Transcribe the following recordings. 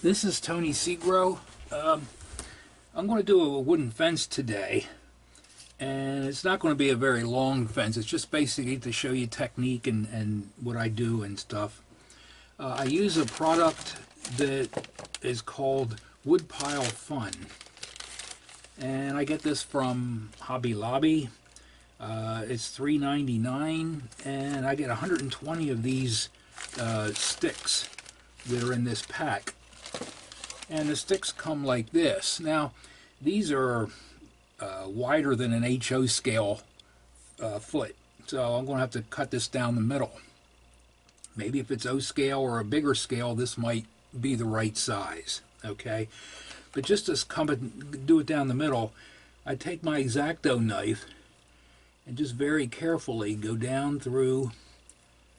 This is Tony Segro. I'm going to do a wooden fence today, and it's not going to be a very long fence. It's just basically to show you technique and what I do and stuff. I use a product that is called Woodpile Fun, and I get this from Hobby Lobby. It's $3.99, and I get 120 of these sticks that are in this pack. And the sticks come like this. Now, these are wider than an HO scale foot, so I'm going to have to cut this down the middle. Maybe if it's O scale or a bigger scale, this might be the right size, okay? But just to come and do it down the middle, I take my X-Acto knife and just very carefully go down through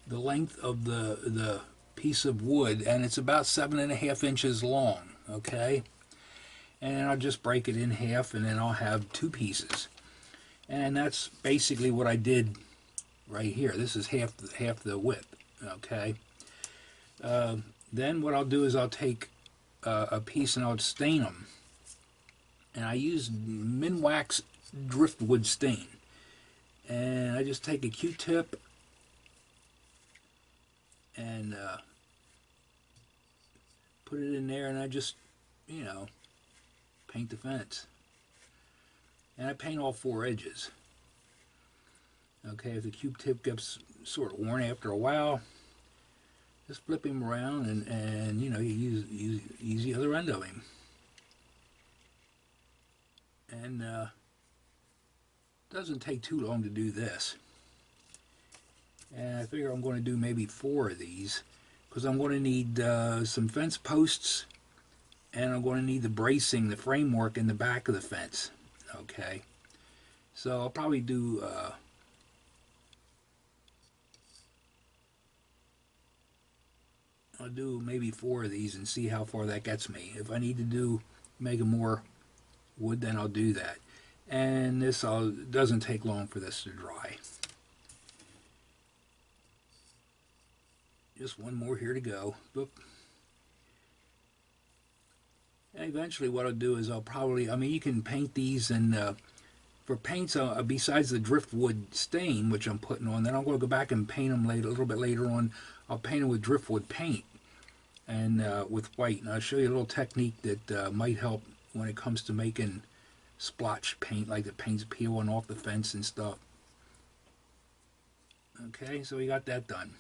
the length of the piece of wood, and it's about 7.5 inches long, okay? And I'll just break it in half, and then I'll have two pieces. And that's basically what I did right here. This is half the width, okay? Then what I'll do is I'll take a piece and I'll stain them. And I use Minwax driftwood stain. And I just take a Q-tip and put it in there, and I just, you know, paint the fence. And I paint all four edges. Okay, if the Q-tip gets sort of worn after a while, just flip him around and you know, you use the other end of him. And doesn't take too long to do this. And I figure I'm going to do maybe 4 of these, because I'm going to need some fence posts, and I'm going to need the bracing, the framework in the back of the fence. Okay, so I'll probably do I'll do maybe 4 of these and see how far that gets me. If I need to make more wood, then I'll do that. And this doesn't take long for this to dry. Just one more here to go. Boop. And eventually what I'll do is I'll probably, I mean, you can paint these, and for paints, besides the driftwood stain, which I'm putting on, then I'm going to go back and paint them later, a little bit later on. I'll paint them with driftwood paint and with white. And I'll show you a little technique that might help when it comes to making splotch paint, like the paint's peeling off the fence and stuff. Okay, so we got that done.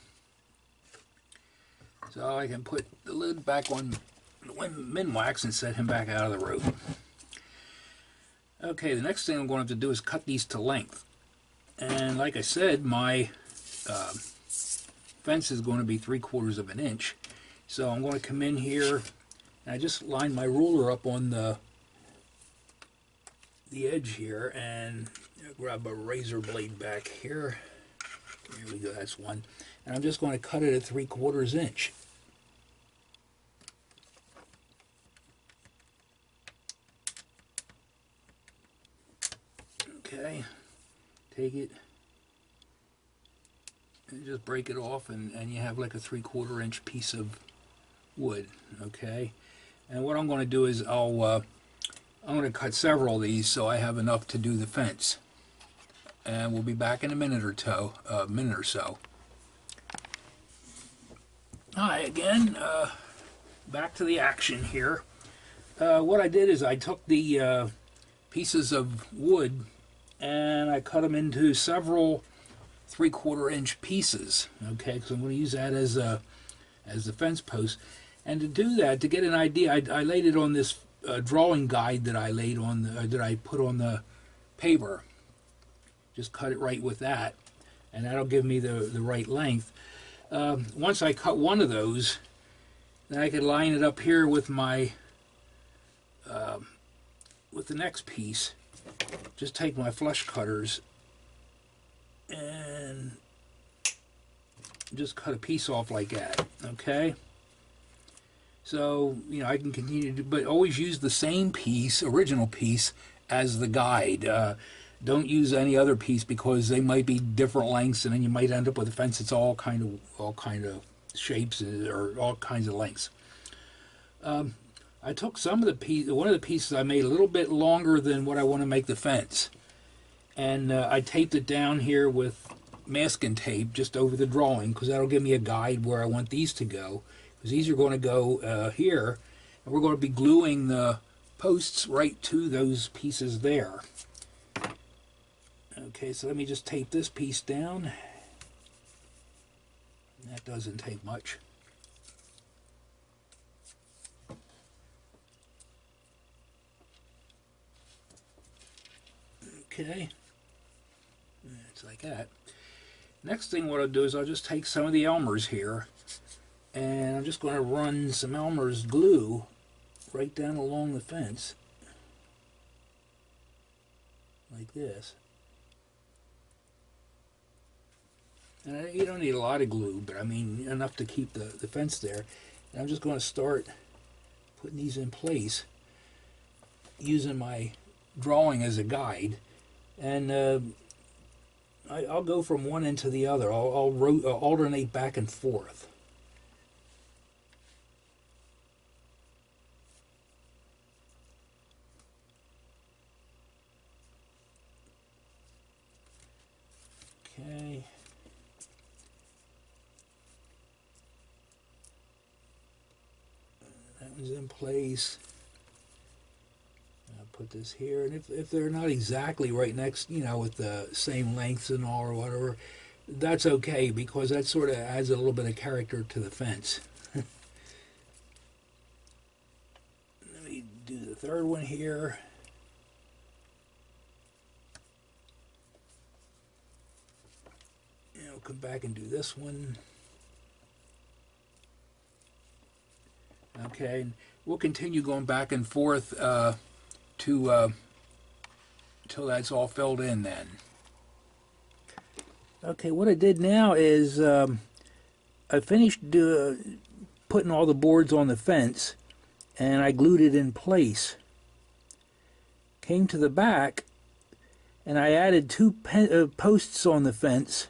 So I can put the lid back on Minwax and set him back out of the road. Okay, the next thing I'm going to have to do is cut these to length. And like I said, my fence is going to be 3/4 of an inch. So I'm going to come in here, and I just line my ruler up on the edge here, and grab a razor blade back here. Here we go, that's one. And I'm just going to cut it at 3/4 inch. Okay, take it and just break it off, and you have like a 3/4 inch piece of wood. Okay, and what I'm going to do is I'm going to cut several of these so I have enough to do the fence. And we'll be back in a minute or so. Hi again, back to the action here. What I did is I took the pieces of wood and I cut them into several 3/4 inch pieces. Okay, because I'm going to use that as the fence post. And to do that, to get an idea, I laid it on this drawing guide that I laid on that I put on the paver. Just cut it right with that, and that'll give me the right length. Once I cut one of those, then I could line it up here with my with the next piece. Just take my flush cutters and just cut a piece off like that. Okay. So, you know, I can continue to, but always use the same piece, original piece, as the guide. Don't use any other piece, because they might be different lengths, and then you might end up with a fence that's all kind of shapes or all kinds of lengths. I took some of the one of the pieces I made a little bit longer than what I want to make the fence, and I taped it down here with masking tape just over the drawing, because that'll give me a guide where I want these to go, because these are going to go here, and we're going to be gluing the posts right to those pieces there. Okay, so let me just tape this piece down. That doesn't take much. Okay, it's like that. Next thing what I'll do is I'll just take some of the Elmer's here, and I'm just going to run some Elmer's glue right down along the fence, like this. And you don't need a lot of glue, but I mean enough to keep the fence there. And I'm just going to start putting these in place using my drawing as a guide. And I'll go from one end to the other. I'll alternate back and forth. Okay. That one's in place. Put this here, and if they're not exactly right next, you know, with the same lengths and all or whatever, that's okay, because that sort of adds a little bit of character to the fence. Let me do the third one here. And I'll come back and do this one. Okay, and we'll continue going back and forth till that's all filled in then. Okay, what I did now is I finished putting all the boards on the fence, and I glued it in place. Came to the back, and I added two posts on the fence,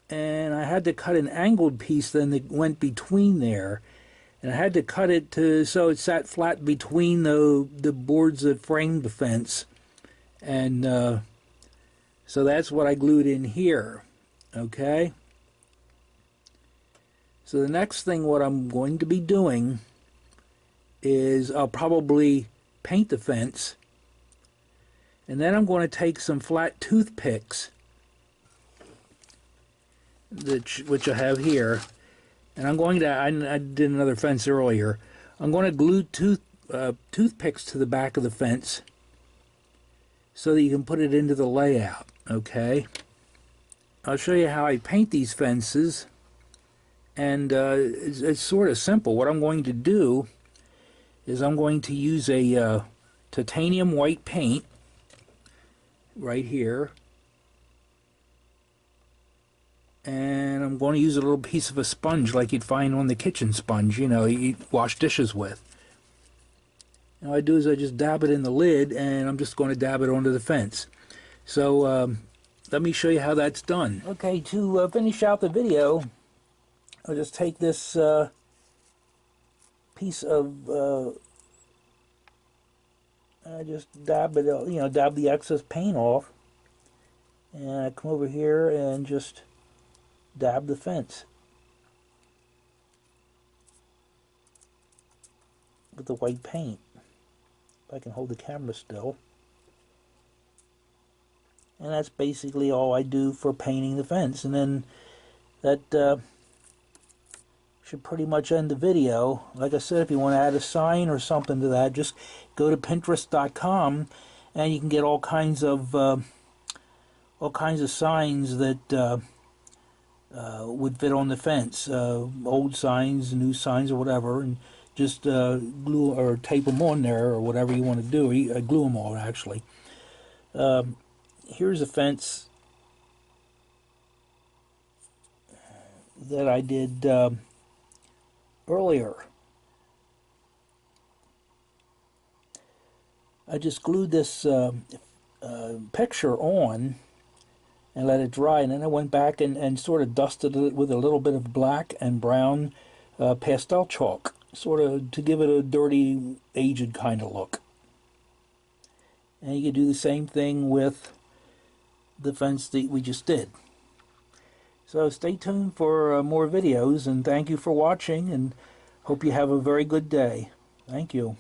and I had to cut an angled piece then that went between there. And I had to cut it so it sat flat between the boards that framed the fence. And so that's what I glued in here. Okay? So the next thing what I'm going to be doing is I'll probably paint the fence. And then I'm going to take some flat toothpicks, which I have here. And I'm going to, I did another fence earlier, I'm going to glue toothpicks to the back of the fence so that you can put it into the layout, okay? I'll show you how I paint these fences, and it's sort of simple. What I'm going to do is I'm going to use a titanium white paint right here. And I'm going to use a little piece of a sponge like you'd find on the kitchen sponge, you know, you wash dishes with. And what I do is I just dab it in the lid, and I'm just going to dab it onto the fence. So let me show you how that's done. Okay, to finish out the video, I'll just take this piece of, I just dab it, you know, dab the excess paint off, and I come over here and just dab the fence with the white paint. If I can hold the camera still. And that's basically all I do for painting the fence. And then that should pretty much end the video. Like I said, if you want to add a sign or something to that, just go to Pinterest.com and you can get all kinds of signs that would fit on the fence, old signs, new signs, or whatever, and just glue or tape them on there, or whatever you want to do. Glue them all, actually. Here's a fence that I did earlier. I just glued this picture on and let it dry, and then I went back and sort of dusted it with a little bit of black and brown pastel chalk, sort of to give it a dirty, aged kind of look. And you can do the same thing with the fence that we just did. So stay tuned for more videos, and thank you for watching, and hope you have a very good day. Thank you.